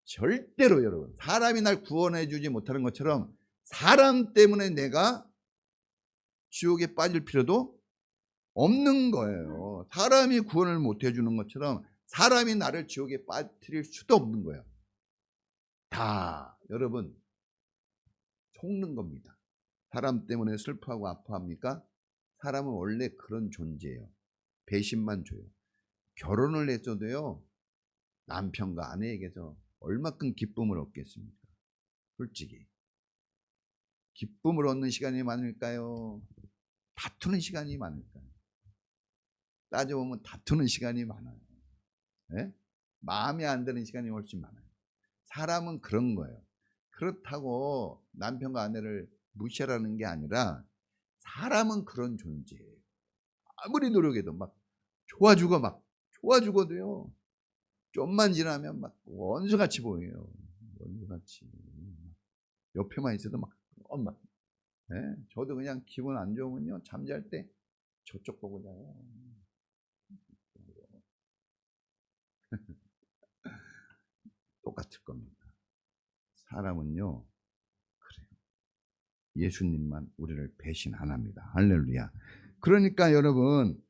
절대로 여러분, 사람이 날 구원해 주지 못하는 것처럼 사람 때문에 내가 지옥에 빠질 필요도 없는 거예요. 사람이 구원을 못 해주는 것처럼 사람이 나를 지옥에 빠뜨릴 수도 없는 거예요. 다 여러분 속는 겁니다. 사람 때문에 슬퍼하고 아파합니까? 사람은 원래 그런 존재예요. 배신만 줘요. 결혼을 했어도요, 남편과 아내에게서 얼마큼 기쁨을 얻겠습니까? 솔직히 기쁨을 얻는 시간이 많을까요? 다투는 시간이 많을까요? 따져보면 다투는 시간이 많아요. 네? 마음에 안 드는 시간이 훨씬 많아요. 사람은 그런 거예요. 그렇다고 남편과 아내를 무시하라는 게 아니라 사람은 그런 존재예요. 아무리 노력해도 막 좋아 죽어도요, 좀만 지나면 막 원수같이 보여요. 원수같이. 옆에만 있어도 막 네? 저도 그냥 기분 안 좋으면요, 잠잘 때 저쪽 보고 자요. 똑같을 겁니다. 사람은요, 그래요. 예수님만 우리를 배신 안 합니다. 할렐루야. 그러니까 여러분,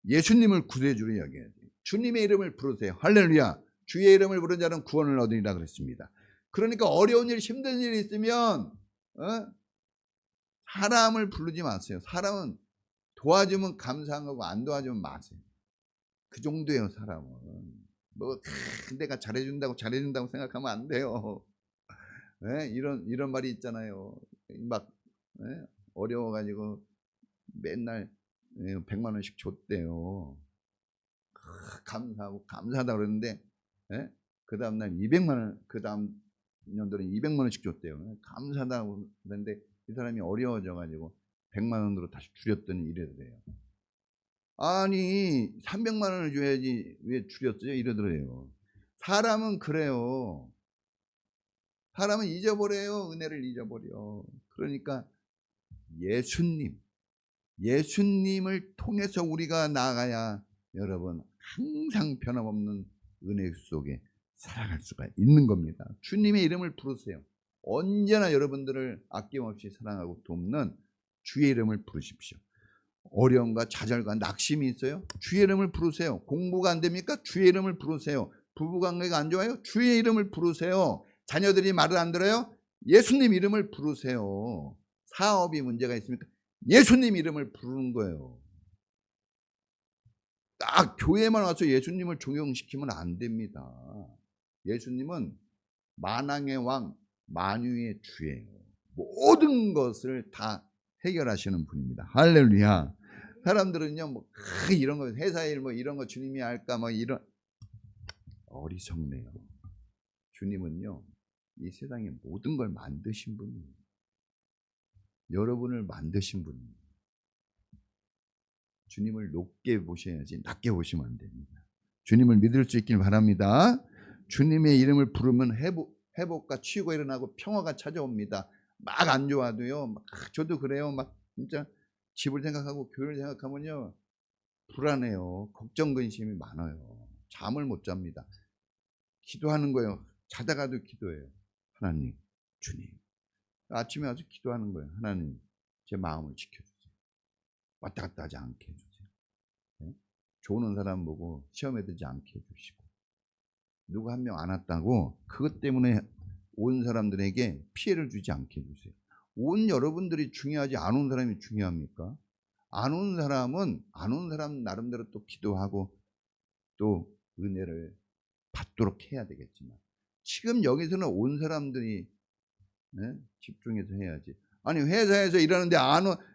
예수님을 구세주로 여겨야 돼요. 주님의 이름을 부르세요. 할렐루야. 주의 이름을 부른 자는 구원을 얻으리라 그랬습니다. 그러니까 어려운 일, 힘든 일이 있으면 사람을 부르지 마세요. 사람은 도와주면 감사한 거고 안 도와주면 마세요. 그 정도예요, 사람은. 뭐 내가 잘해준다고 생각하면 안 돼요. 예? 이런 말이 있잖아요. 막 예? 어려워가지고 맨날 100만 원씩 줬대요. 감사하고 감사하다 그러는데 예? 그 다음날 200만 원, 그 다음 년도는 200만 원씩 줬대요. 감사하다고 그랬는데 이 사람이 어려워져가지고 100만 원으로 다시 줄였더니 이래더래요. 아니 300만 원을 줘야지 왜 줄였어요? 이러더래요. 사람은 그래요. 사람은 잊어버려요. 은혜를 잊어버려. 그러니까 예수님을 통해서 우리가 나아가야 여러분 항상 변함없는 은혜 속에 살아갈 수가 있는 겁니다. 주님의 이름을 부르세요. 언제나 여러분들을 아낌없이 사랑하고 돕는 주의 이름을 부르십시오. 어려움과 좌절과 낙심이 있어요? 주의 이름을 부르세요. 공부가 안 됩니까? 주의 이름을 부르세요. 부부관계가 안 좋아요? 주의 이름을 부르세요. 자녀들이 말을 안 들어요? 예수님 이름을 부르세요. 사업이 문제가 있습니까? 예수님 이름을 부르는 거예요. 딱 교회만 와서 예수님을 종용시키면 안 됩니다. 예수님은 만왕의 왕, 만유의 주예요. 모든 것을 다 해결하시는 분입니다. 할렐루야. 사람들은요, 뭐 이런 거 회사 일 뭐 이런 거 주님이 할까 뭐 이런 어리석네요. 주님은요, 이 세상의 모든 걸 만드신 분이에요. 여러분을 만드신 분이에요. 주님을 높게 보셔야지 낮게 보시면 안 됩니다. 주님을 믿을 수 있길 바랍니다. 주님의 이름을 부르면 회복과 치유가 일어나고 평화가 찾아옵니다. 막 안 좋아도요. 막 저도 그래요. 막 진짜 집을 생각하고 교회를 생각하면요. 불안해요. 걱정 근심이 많아요. 잠을 못 잡니다. 기도하는 거예요. 자다가도 기도해요. 하나님, 주님. 아침에 와서 기도하는 거예요. 하나님, 제 마음을 지켜주세요. 왔다 갔다 하지 않게 해주세요. 네? 좋은 사람 보고 시험에 들지 않게 해주시고 누구 한 명 안 왔다고 그것 때문에 온 사람들에게 피해를 주지 않게 해주세요. 온 여러분들이 중요하지 안 온 사람이 중요합니까? 안 온 사람은 안 온 사람 나름대로 또 기도하고 또 은혜를 받도록 해야 되겠지만 지금 여기서는 온 사람들이 네? 집중해서 해야지. 아니 회사에서 일하는데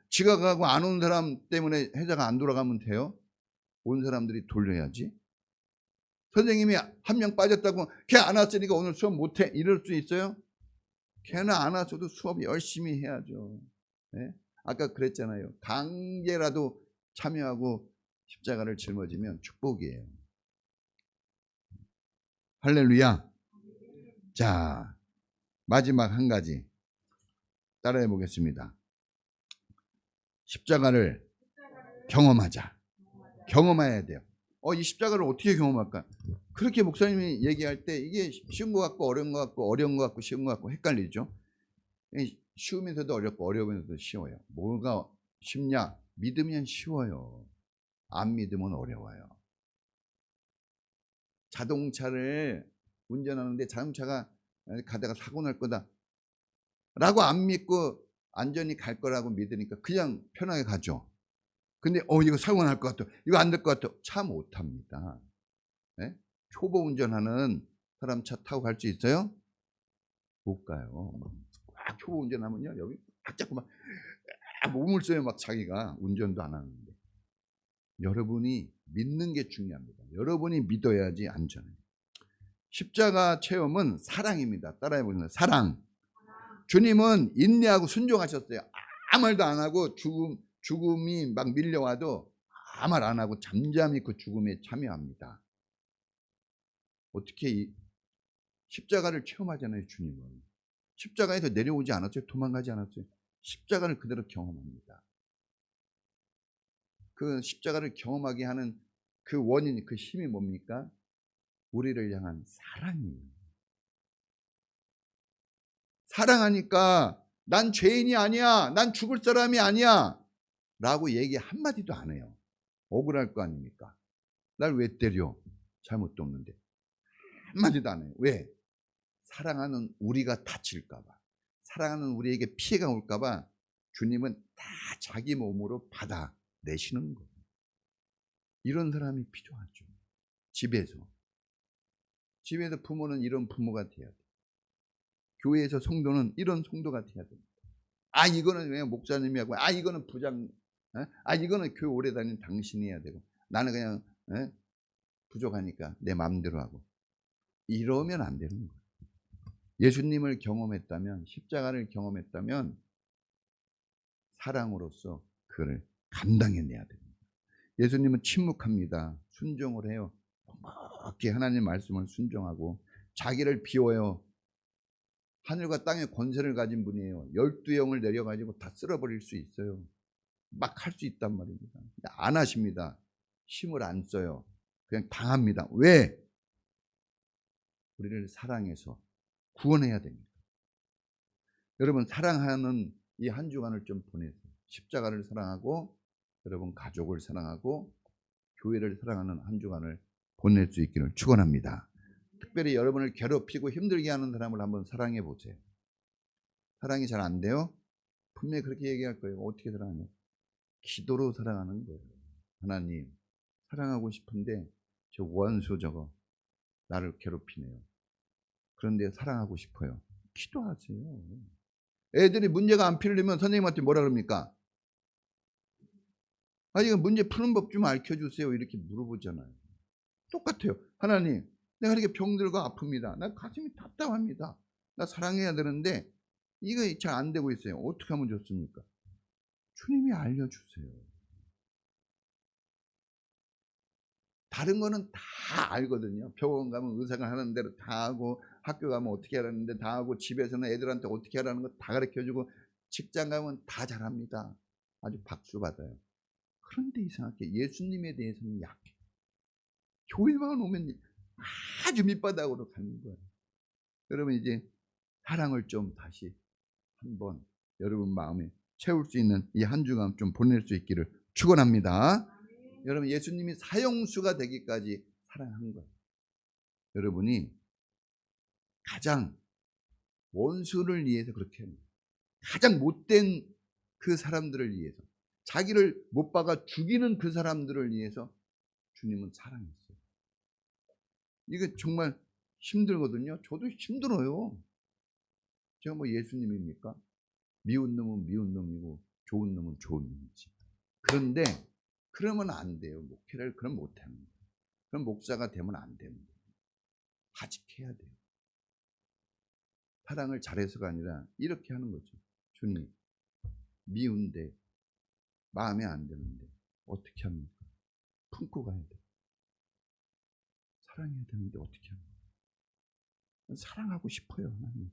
지각하고 안 온 사람 때문에 회사가 안 돌아가면 돼요? 온 사람들이 돌려야지. 선생님이 한 명 빠졌다고 걔 안 왔으니까 오늘 수업 못해 이럴 수 있어요? 걔는 안 왔어도 수업 열심히 해야죠. 네? 아까 그랬잖아요. 강제라도 참여하고 십자가를 짊어지면 축복이에요. 할렐루야. 자, 마지막 한 가지 따라해 보겠습니다. 십자가를 경험하자. 경험해야 돼요. 이 십자가를 어떻게 경험할까? 그렇게 목사님이 얘기할 때 이게 쉬운 것 같고 어려운 것 같고 어려운 것 같고 쉬운 것 같고 헷갈리죠. 쉬우면서도 어렵고 어려우면서도 쉬워요. 뭐가 쉽냐? 믿으면 쉬워요. 안 믿으면 어려워요. 자동차를 운전하는데 자동차가 가다가 사고 날 거다 라고 안 믿고 안전히 갈 거라고 믿으니까 그냥 편하게 가죠. 근데 이거 사고 날 것 같아. 이거 안 될 것 같아. 차 못 탑니다. 네? 초보 운전하는 사람 차 타고 갈 수 있어요? 못 가요. 막 초보 운전하면요. 여기 딱 잡고 막 몸을 써요. 막 자기가 운전도 안 하는데. 여러분이 믿는 게 중요합니다. 여러분이 믿어야지 안전해요. 십자가 체험은 사랑입니다. 따라해 보세요. 사랑. 주님은 인내하고 순종하셨어요. 아무 말도 안 하고 죽음이 막 밀려와도 아무 말 안 하고 잠잠히 그 죽음에 참여합니다. 어떻게 십자가를 체험하잖아요. 주님은. 십자가에서 내려오지 않았어요. 도망가지 않았어요. 십자가를 그대로 경험합니다. 그 십자가를 경험하게 하는 그 원인, 그 힘이 뭡니까? 우리를 향한 사랑이에요. 사랑하니까 난 죄인이 아니야. 난 죽을 사람이 아니야. 라고 얘기 한마디도 안 해요. 억울할 거 아닙니까? 날 왜 때려? 잘못도 없는데. 한마디도 안 해요. 왜? 사랑하는 우리가 다칠까 봐. 사랑하는 우리에게 피해가 올까 봐 주님은 다 자기 몸으로 받아내시는 거예요. 이런 사람이 필요하죠. 집에서. 집에서 부모는 이런 부모가 돼야 돼. 교회에서 성도는 이런 성도가 돼야 됩니다. 아, 이거는 왜 목사님이 하고, 아, 이거는 부장, 아, 이거는 교회 오래 다닌 당신이 해야 되고, 나는 그냥 부족하니까 내 마음대로 하고. 이러면 안 되는 거예요. 예수님을 경험했다면, 십자가를 경험했다면 사랑으로서 그걸 감당해내야 됩니다. 예수님은 침묵합니다. 순종을 해요. 넉넉히 하나님 말씀을 순종하고 자기를 비워요. 하늘과 땅의 권세를 가진 분이에요. 12영을 내려가지고 다 쓸어버릴 수 있어요. 막 할 수 있단 말입니다. 안 하십니다. 힘을 안 써요. 그냥 당합니다. 왜? 우리를 사랑해서 구원해야 됩니다. 여러분, 사랑하는 이 한 주간을 좀 보내세요. 십자가를 사랑하고 여러분 가족을 사랑하고 교회를 사랑하는 한 주간을 보낼 수 있기를 축원합니다. 특별히 여러분을 괴롭히고 힘들게 하는 사람을 한번 사랑해 보세요. 사랑이 잘 안 돼요? 분명히 그렇게 얘기할 거예요. 어떻게 사랑하냐? 기도로 사랑하는 거예요. 하나님, 사랑하고 싶은데 저 원수 저거 나를 괴롭히네요. 그런데 사랑하고 싶어요. 기도하세요. 애들이 문제가 안 풀리면 선생님한테 뭐라 그럽니까? 아, 이거 문제 푸는 법 좀 알려주세요. 이렇게 물어보잖아요. 똑같아요. 하나님, 내가 이렇게 병들고 아픕니다. 나 가슴이 답답합니다. 나 사랑해야 되는데 이거 잘 안 되고 있어요. 어떻게 하면 좋습니까? 주님이 알려주세요. 다른 거는 다 알거든요. 병원 가면 의사가 하는 대로 다 하고, 학교 가면 어떻게 하라는데 다 하고, 집에서는 애들한테 어떻게 하라는 거 다 가르쳐주고, 직장 가면 다 잘합니다. 아주 박수 받아요. 그런데 이상하게 예수님에 대해서는 약해. 교회만 오면 아주 밑바닥으로 가는 거예요. 여러분, 이제 사랑을 좀 다시 한번 여러분 마음에 채울 수 있는 이 한 주간 좀 보낼 수 있기를 축원합니다. 여러분, 예수님이 사형수가 되기까지 사랑한 거예요. 여러분이 가장 원수를 위해서 그렇게 합니다. 가장 못된 그 사람들을 위해서, 자기를 못 박아 죽이는 그 사람들을 위해서 주님은 사랑했어요. 이게 정말 힘들거든요. 저도 힘들어요. 제가 뭐 예수님입니까? 미운 놈은 미운 놈이고 좋은 놈은 좋은 놈이지. 그런데 그러면 안 돼요. 목회를 그럼 못하는 거예요. 그럼 목사가 되면 안 됩니다. 하직해야 돼요. 사랑을 잘해서가 아니라 이렇게 하는 거죠. 주님, 미운데 마음에 안 드는데 어떻게 합니까? 품고 가야 돼요. 사랑해야 되는데 어떻게 합니까? 사랑하고 싶어요, 하나님.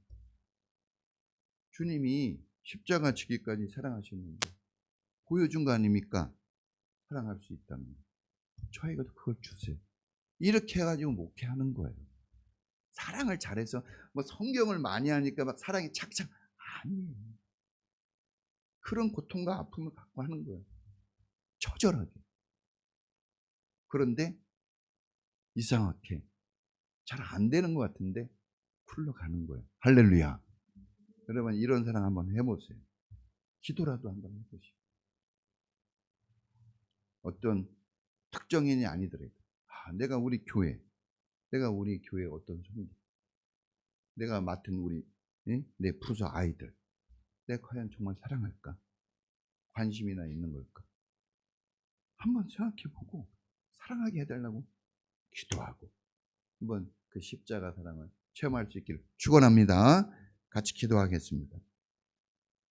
주님이 십자가 지기까지 사랑하셨는데 보여준 거 아닙니까? 사랑할 수 있다면 저희가 그걸 주세요. 이렇게 해가지고 목회하는 거예요. 사랑을 잘해서 뭐 성경을 많이 하니까 막 사랑이 착착, 아니에요. 그런 고통과 아픔을 갖고 하는 거예요. 처절하게. 그런데 이상하게 잘 안 되는 것 같은데 굴러가는 거예요. 할렐루야. 여러분, 이런 사랑 한번 해보세요. 기도라도 한번 해보시고. 어떤 특정인이 아니더라도, 아, 내가 우리 교회 어떤 성도, 내가 맡은 우리 내 부서 아이들, 내가 과연 정말 사랑할까? 관심이나 있는 걸까? 한번 생각해보고 사랑하게 해달라고 기도하고 한번 그 십자가 사랑을 체험할 수 있기를 축원합니다. 같이 기도하겠습니다.